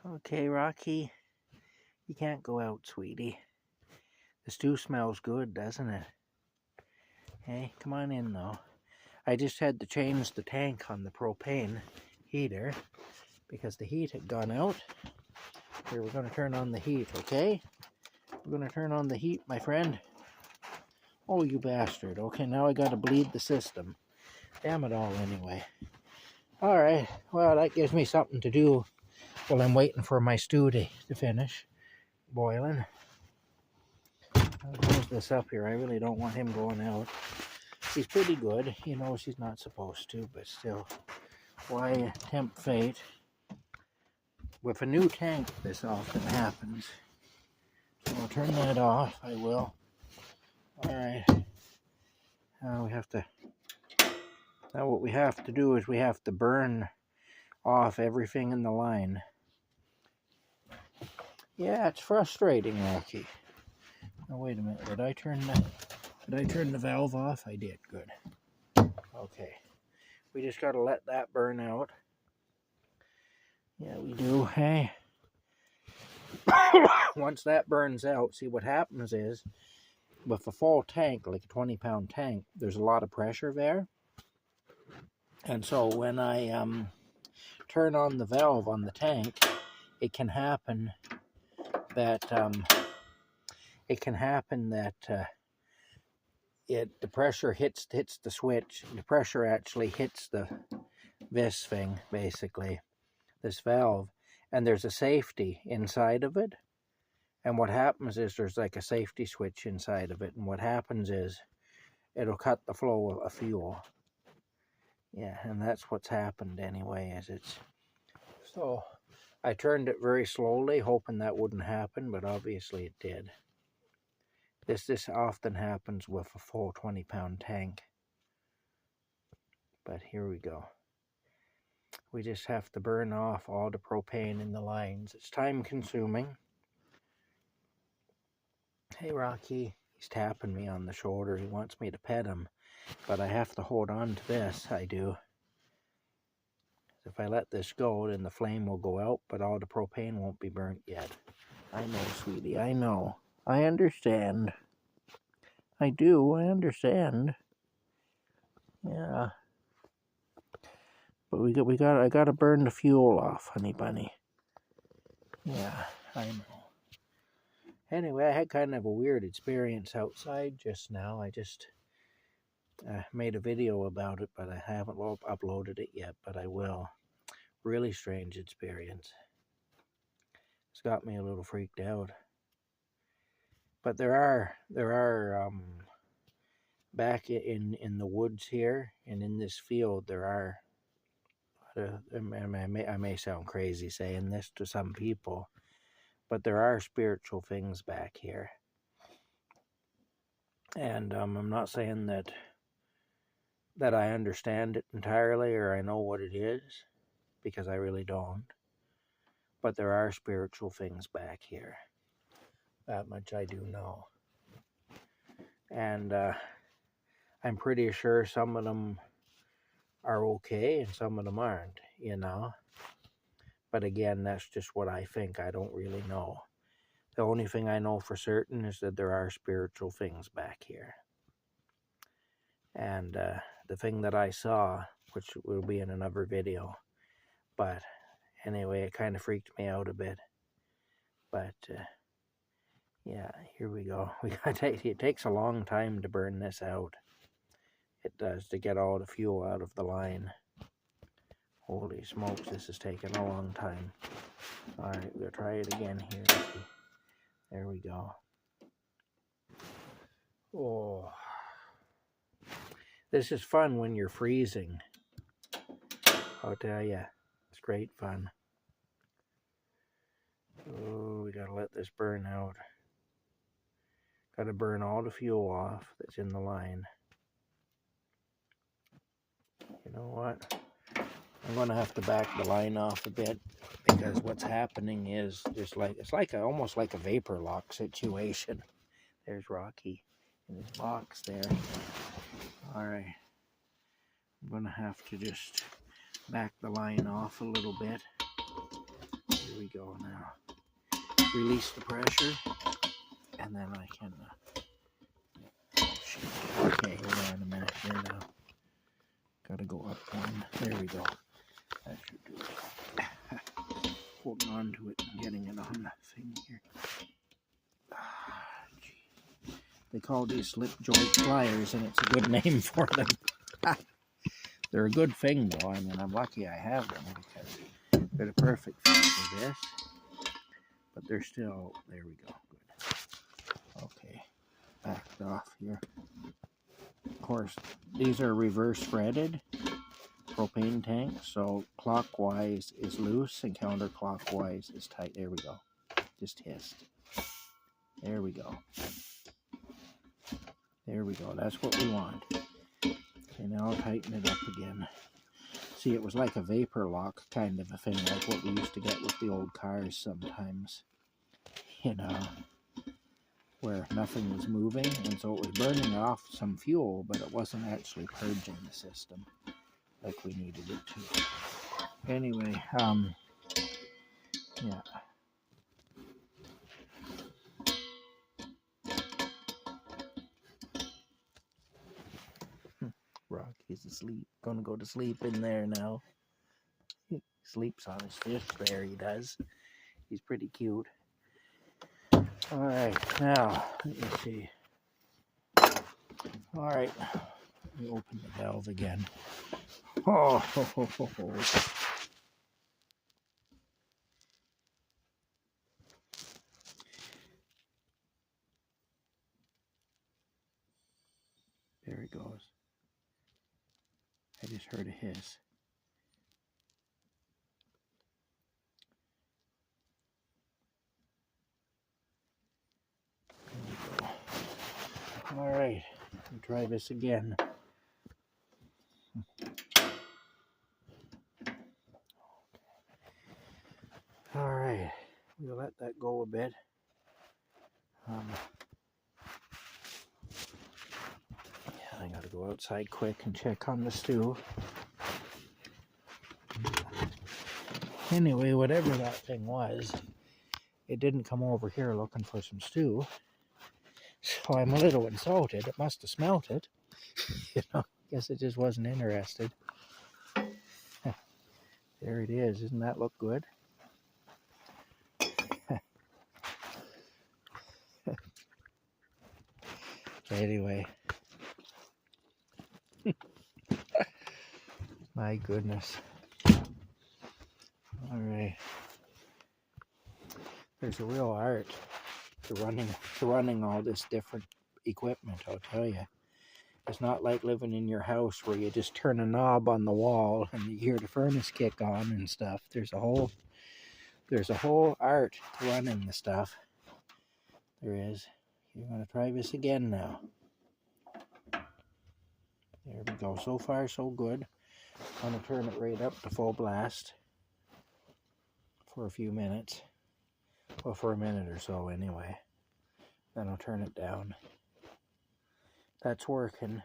Okay, Rocky, you can't go out, sweetie. The stew smells good, doesn't it? Hey, come on in, though. I just had to change the tank on the propane heater because the heat had gone out. Here, we're going to turn on the heat, okay? We're going to turn on the heat, my friend. Oh, you bastard. Okay, now I got to bleed the system. Damn it all, anyway. All right, well, that gives me something to do while I'm waiting for my stew to finish boiling. I'll close this up here. I really don't want him going out. He's pretty good. He knows he's not supposed to, but still. Why tempt fate? With a new tank, this often happens. So I'll turn that off. I will. Alright. Now what we have to do is we have to burn off everything in the line. Yeah, it's frustrating, Rocky. Now wait a minute. Did I turn the valve off? I did. Good. Okay. We just gotta let that burn out. Yeah, we do. Hey. Once that burns out, see what happens is, with a full tank, like a 20-pound tank, there's a lot of pressure there. And so when I turn on the valve on the tank, it can happen that the pressure hits the switch. The pressure actually hits this thing, basically, this valve, and there's a safety inside of it. And what happens is there's like a safety switch inside of it, and what happens is it'll cut the flow of fuel. Yeah, and that's what's happened anyway. So I turned it very slowly, hoping that wouldn't happen, but obviously it did. This often happens with a full 20-pound tank. But here we go. We just have to burn off all the propane in the lines. It's time consuming. Hey, Rocky. He's tapping me on the shoulder. He wants me to pet him. But I have to hold on to this. I do. If I let this go, then the flame will go out, but all the propane won't be burnt yet. I know, sweetie. I know. I understand. I do. I understand. Yeah. But I gotta burn the fuel off, honey bunny. Yeah, I know. Anyway, I had kind of a weird experience outside just now. I just made a video about it, but I haven't uploaded it yet, but I will. Really strange experience. It's got me a little freaked out. But there are back in the woods here and in this field, there are, I may sound crazy saying this to some people, but there are spiritual things back here. And I'm not saying that I understand it entirely or I know what it is, because I really don't. But there are spiritual things back here. That much I do know. And I'm pretty sure some of them are okay and some of them aren't, you know. But again, that's just what I think. I don't really know. The only thing I know for certain is that there are spiritual things back here. And the thing that I saw, which will be in another video, but anyway, it kind of freaked me out a bit. But yeah, here we go. It takes a long time to burn this out. It does, to get all the fuel out of the line. Holy smokes, this is taking a long time. Alright, we'll try it again here. There we go. Oh. This is fun when you're freezing. I'll tell ya. It's great fun. Oh, we gotta let this burn out. Gotta burn all the fuel off that's in the line. You know what? I'm gonna have to back the line off a bit, because what's happening is it's almost like a vapor lock situation. There's Rocky in his box there. Alright. I'm gonna have to just back the line off a little bit. Here There we go now. Release the pressure, and then I can, oh shit. Okay, hold on a minute here now. Gotta go up one. There we go. That should do it. Holding on to it and getting it on that thing here. They call these slip joint pliers, and it's a good name for them. They're a good thing, though. I mean, I'm lucky I have them because they're the perfect fit for this. But they're still, there we go, good. Okay, backed off here. Of course, these are reverse threaded propane tanks, so clockwise is loose and counterclockwise is tight. There we go. Just hissed. There we go. There we go. That's what we want. Okay, now I'll tighten it up again. See, it was like a vapor lock kind of a thing, like what we used to get with the old cars sometimes. You know, where nothing was moving, and so it was burning off some fuel, but it wasn't actually purging the system like we needed it to. Anyway, yeah. Rocky's asleep. Gonna go to sleep in there now. He sleeps on his fish there, he does. He's pretty cute. Alright, now, let me see. Alright, let me open the valve again. Oh, ho, ho, ho, ho. There it goes. I just heard a hiss. All right, we'll try this again. All right, we'll let that go a bit. Yeah, I gotta go outside quick and check on the stew. Anyway, whatever that thing was, it didn't come over here looking for some stew. So I'm a little insulted. It must have smelt it. You know, guess it just wasn't interested. There it is. Doesn't that look good? Anyway. My goodness. All right. There's a real art to running all this different equipment, I'll tell you. It's not like living in your house where you just turn a knob on the wall and you hear the furnace kick on and stuff. There's a whole art to running the stuff. There is. You're gonna try this again now. There we go. So far, so good. I'm gonna turn it right up to full blast for a few minutes. Well, for a minute or so anyway. Then I'll turn it down. That's working.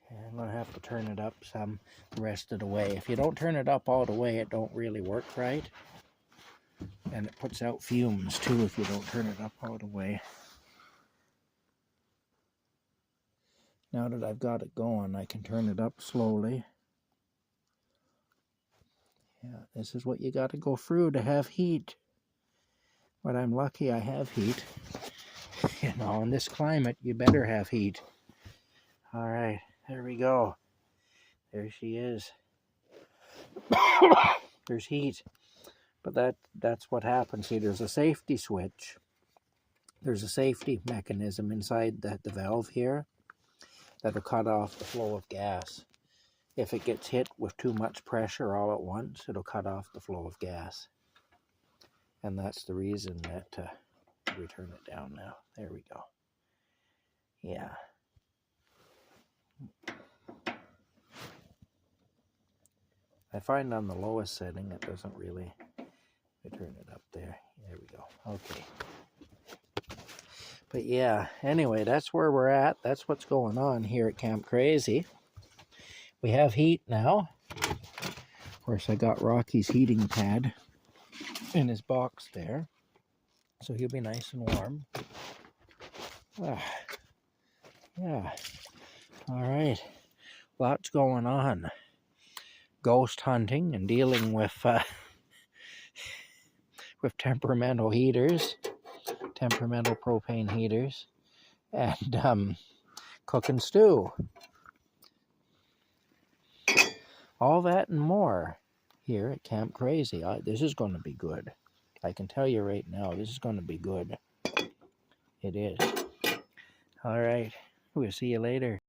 Okay, I'm going to have to turn it up some the rest of the way. If you don't turn it up all the way, it don't really work right. And it puts out fumes too if you don't turn it up all the way. Now that I've got it going, I can turn it up slowly. Yeah, this is what you got to go through to have heat. But I'm lucky I have heat. You know, in this climate, you better have heat. All right, there we go. There she is. There's heat. But that's what happens. See, there's a safety switch. There's a safety mechanism inside the valve here that'll cut off the flow of gas. If it gets hit with too much pressure all at once, it'll cut off the flow of gas. And that's the reason that we turn it down now. There we go. Yeah. I find on the lowest setting it doesn't really, I turn it up there. There we go. Okay. But yeah, anyway, that's where we're at. That's what's going on here at Camp Crazy. We have heat now. Of course, I got Rocky's heating pad in his box there, so he'll be nice and warm. Yeah, all right. Lots going on. Ghost hunting and dealing with temperamental heaters, temperamental propane heaters, and cooking stew. All that and more here at Camp Crazy. This is going to be good. I can tell you right now, this is going to be good. It is. All right. We'll see you later.